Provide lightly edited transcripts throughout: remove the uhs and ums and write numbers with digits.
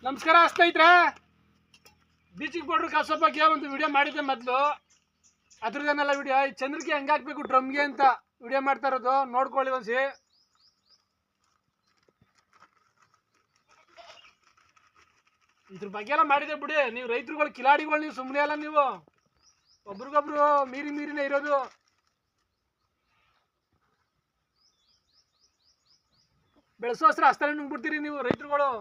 ನಮಸ್ಕಾರ ಸ್ನೇಹಿತರೆ, ಬೀಚಿಗೆ ಪೌಡ್ರ್ ಕಾಸೋ ಬಗ್ಗೆ ಒಂದು ವಿಡಿಯೋ ಮಾಡಿದ್ದೆ ಮೊದಲು. ಅದ್ರದ್ದೇನೆಲ್ಲ ವಿಡಿಯೋ ಈ ಚಂದ್ರಕ್ಕೆ ಹೆಂಗೆ ಹಾಕ್ಬೇಕು ಡ್ರಮ್ಗೆ ಅಂತ ವಿಡಿಯೋ ಮಾಡ್ತಾ ಇರೋದು, ನೋಡ್ಕೊಳ್ಳಿ ಒಂದ್ಸಿ. ಇದ್ರ ಬಗ್ಗೆ ಎಲ್ಲ ಮಾಡಿದೆ ಬಿಡಿ. ನೀವು ರೈತರುಗಳು ಕಿಲಾಡಿಗಳು, ನೀವು ಸುಮ್ಮನೆ ಅಲ್ಲ, ನೀವು ಒಬ್ರಿಗೊಬ್ರು ಮೀರಿನೇ ಇರೋದು. ಬೆಳೆಸೋಸ್ತ್ರ ಅಸ್ತ್ರ ನುಂಗ್ಬಿಡ್ತೀರಿ ನೀವು ರೈತರುಗಳು.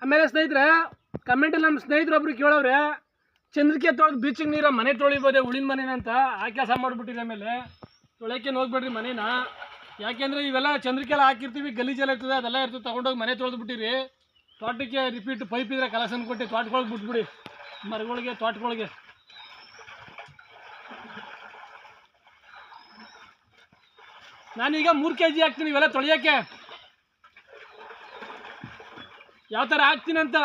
ಆಮೇಲೆ ಸ್ನೇಹಿತರೆ, ಕಮೆಂಟಲ್ಲಿ ನಮ್ಮ ಸ್ನೇಹಿತರೊಬ್ರು ಕೇಳೋರೆ, ಚಂದ್ರಿಕೆ ತೊಳೆದು ಬೀಚಿಗೆ ನೀರ ಮನೆ ತೊಳಿಬೋದೆ ಉಳಿನ ಮನೇನ ಅಂತ. ಆ ಕೆಲಸ ಮಾಡಿಬಿಟ್ಟಿದೆ. ಆಮೇಲೆ ತೊಳೆಯೋಕೆ ಹೋಗ್ಬೇಡ್ರಿ ಮನೇನ. ಯಾಕೆಂದರೆ ಇವೆಲ್ಲ ಚಂದ್ರಿಕೆಲ್ಲ ಹಾಕಿರ್ತೀವಿ, ಗಲೀಜೆಲ್ಲ ಇರ್ತದೆ, ಅದೆಲ್ಲ ಇರ್ತದೆ. ತೊಗೊಂಡೋಗಿ ಮನೆ ತೊಳೆದು ಬಿಟ್ಟಿರಿ. ತೋಟಕ್ಕೆ ರಿಪೀಟ್ ಪೈಪ್ ಇದ್ರೆ ಕಲೆಕ್ಷನ್ ಕೊಟ್ಟು ತೋಟಗಳಿಗೆ ಬಿಟ್ಬಿಡಿ, ಮರಗಳಿಗೆ, ತೋಟಗಳಿಗೆ. ನಾನೀಗ 3 kg ಹಾಕ್ತೀನಿ ಇವೆಲ್ಲ ತೊಳೆಯೋಕ್ಕೆ. ಯಾವ ಥರ ಹಾಕ್ತೀನಿ ಅಂತ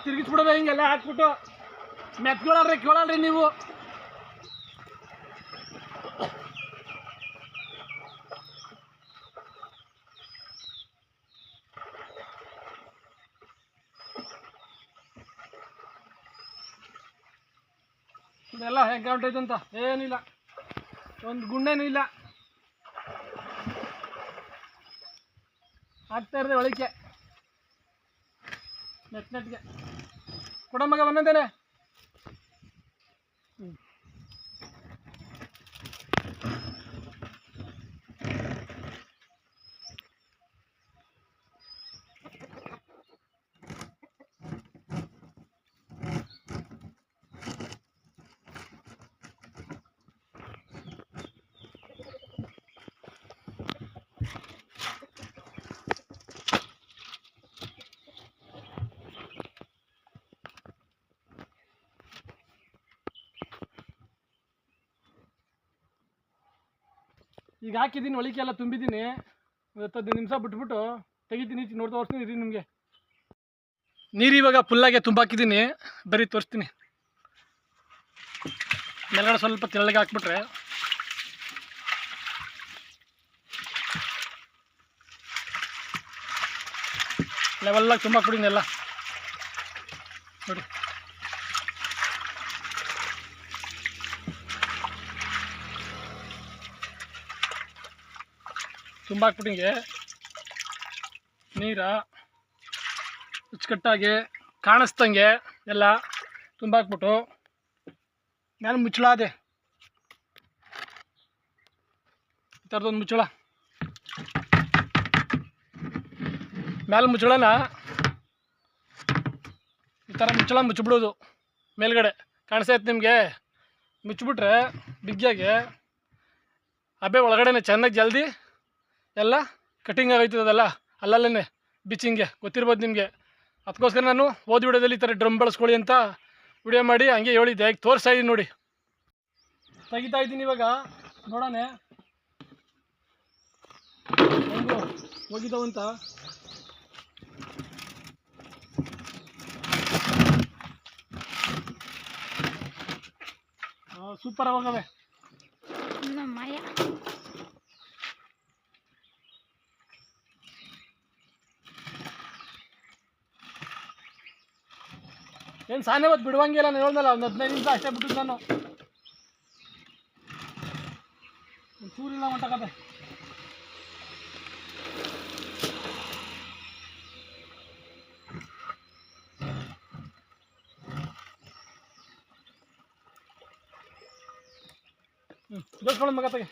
ತಿರುಗಿಸ್ಬಿಡೋದು ಹಿಂಗೆಲ್ಲ ಹಾಕ್ಬಿಟ್ಟು. ಕೇಳಲ್ರಿ ನೀವು. ಇದೆಲ್ಲ ಹೆಂಗೆ ಹೊಂಟೈತಂತ ಏನಿಲ್ಲ, ಒಂದು ಗುಂಡೇನೂ ಇಲ್ಲ. ಹಾಕ್ತಾ ಇರೋದು ಒಳಕ್ಕೆ ನೆಟ್ಗೆ. ಕೊಡ ಮಗ ಬಂದಂತೇನೆ. ಈಗ ಹಾಕಿದ್ದೀನಿ, ಒಳಿಕೆಲ್ಲ ತುಂಬಿದ್ದೀನಿ. 10 ನಿಮಿಷ ಬಿಟ್ಬಿಟ್ಟು ತೆಗಿತೀನಿ, ನೋಡಿ ತೋರಿಸ್ತೀನಿ ಇರಿ ನಿಮಗೆ. ನೀರು ಇವಾಗ ಫುಲ್ಲಾಗೆ ತುಂಬಾಕಿದ್ದೀನಿ, ಬರೀ ತೋರಿಸ್ತೀನಿ. ಮೇಲ್ಗಡೆ ಸ್ವಲ್ಪ ತೆಳ್ಳಗೆ ಹಾಕ್ಬಿಟ್ರೆ ಲೆವೆಲ್ಲಾಗಿ ತುಂಬಾಕ್ಬಿಡಿನಿ ಎಲ್ಲ ನೋಡಿ. ತುಂಬಾಕ್ಬಿಟ್ಟಿಂಗೆ ನೀರ ಅಚ್ಚುಕಟ್ಟಾಗಿ ಕಾಣಿಸ್ತಂಗೆ ಎಲ್ಲ ತುಂಬಾಕ್ಬಿಟ್ಟು ಮೇಲೆ ಮುಚ್ಚಳ ಅದೇ ಈ ಥರದೊಂದು ಮುಚ್ಚಳ. ಮೇಲೆ ಮುಚ್ಚಳನ ಈ ಥರ ಮುಚ್ಚಳ ಮುಚ್ಚಿಬಿಡೋದು. ಮೇಲ್ಗಡೆ ಕಾಣಿಸ್ತೈತೆ ನಿಮಗೆ. ಮುಚ್ಚಿಬಿಟ್ರೆ ಬಿಗ್ಗಿಯಾಗೆ ಹಬ್ಬೆ ಒಳಗಡೆನೆ ಚೆನ್ನಾಗಿ ಜಲ್ದಿ ಎಲ್ಲ ಕಟಿಂಗ್ ಆಗೈತದಲ್ಲ, ಅಲ್ಲಲ್ಲೇ ಬೀಚಿಂಗೆ ಗೊತ್ತಿರ್ಬೋದು ನಿಮಗೆ. ಅದಕ್ಕೋಸ್ಕರ ನಾನು ಓದಿ ವಿಡಿಯೋದಲ್ಲಿ ಈ ಥರ ಡ್ರಮ್ ಬಳಸ್ಕೊಳ್ಳಿ ಅಂತ ವಿಡಿಯೋ ಮಾಡಿ ಹಂಗೆ ಹೇಳಿದ್ದೆ. ಈಗ ತೋರಿಸ್ತಾ ಇದ್ದೀನಿ ನೋಡಿ, ತೆಗಿತಾ ಇದ್ದೀನಿ ಇವಾಗ. ನೋಡೋಣ ಹೆಂಗು ಹೋಗಿದ್ದಾವಂತ. ಸೂಪರ್ ಆಗೋಗವೆ. ನಮ್ಮಯ್ಯ ಏನು ಸಾನೆ ಹೊತ್ತು ಬಿಡುವಂಗಿಲ್ಲ, ನಾನು ಹೇಳ್ದಲ್ಲ ಒಂದು 15 ನಿಮಿಷ ಅಷ್ಟೇ ಬಿಟ್ಟಿದ್ದು ನಾನು. ಚೂರಿಲ್ಲ ಹೊಂಟಕತೆ. ಜೋಸ್ಕೊಳ್ಳೋ ಮಗ ತೆಗೆ.